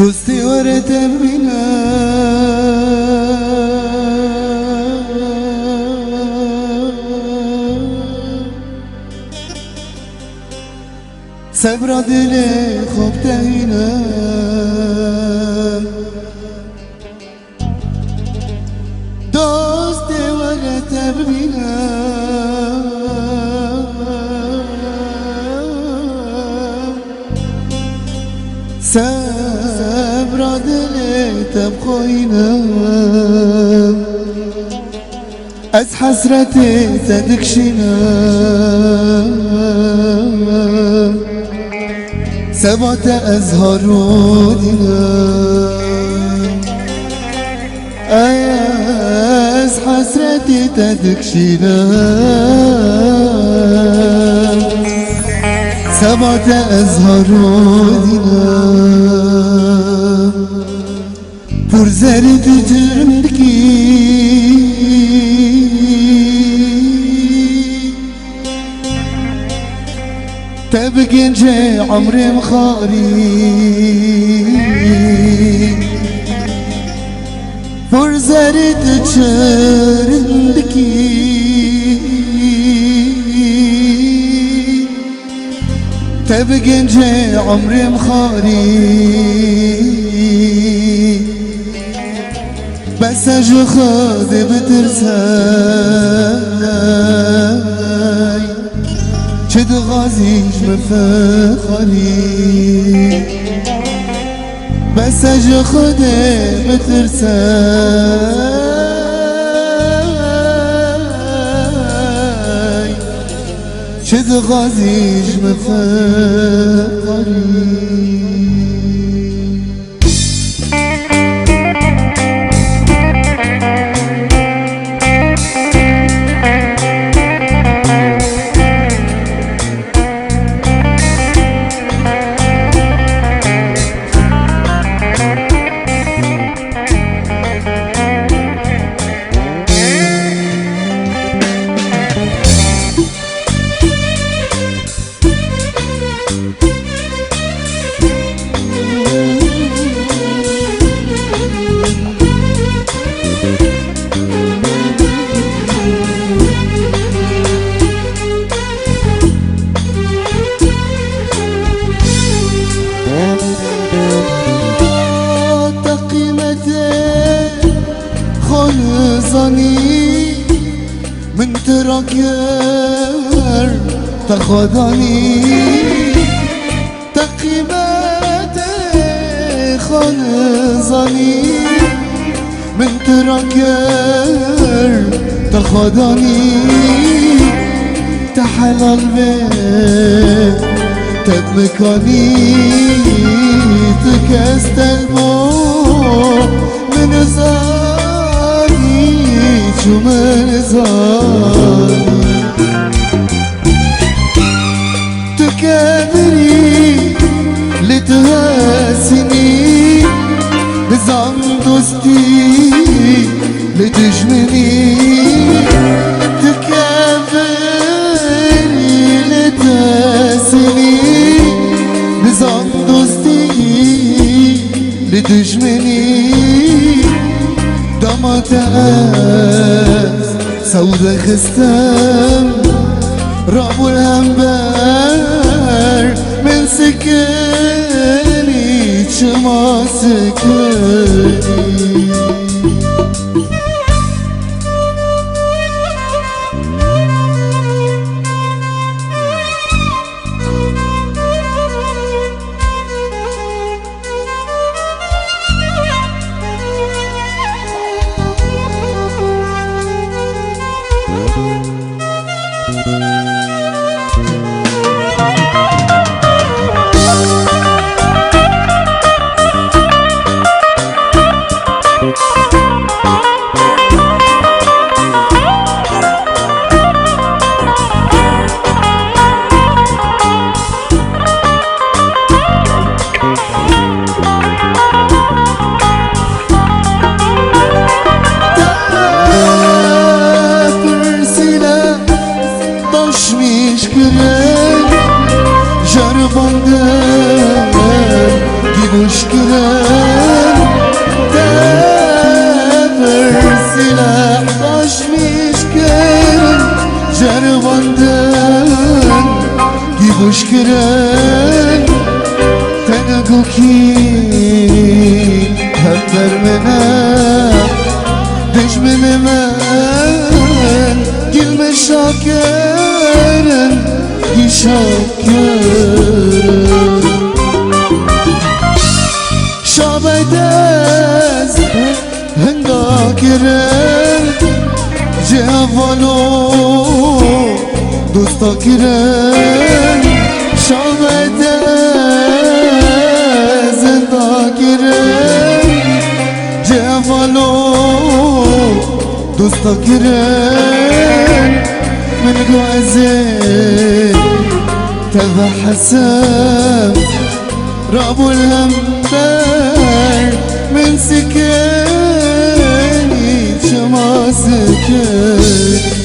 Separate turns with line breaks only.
دوستی ورتم بنا صبر دل خوب تهینا دوستی ورتم بنا صبر دلی تبخوینا از حسرتی تدکشینا ثبات از هارودینا از حسرتی تدکشینا ثبات از هارودینا پرزری تجرمدکی تبقين جاي عمري مخاري فرزاري تجرمدكي تبقين جاي عمري مخاري بس اجو خاذي بترساي شد غازيش مفخري بس اجو خاذي بترساي شد غازيش مفخري من تراكر تخداني تقيمات خالصاني من تراكر تخداني تحلال بيت تبكاني تكست الموت من زاني شو من زاني تكابري لتهاسني نظام دوستي لتجمني تكابري لتهاسني نظام دوستي لتجمني دمت أس سودة خستم راب الهنبر من سكني شما سكني مشكلة تنقوكي هبر منا دش من من قل مشاكرا يشاكر شابدز هنگاكرا جهوانو دوستا کرن شامده زنده کرن جوانو دوستا کرن من قوازه تبع حسب راب الهمبر من سكني شما سكن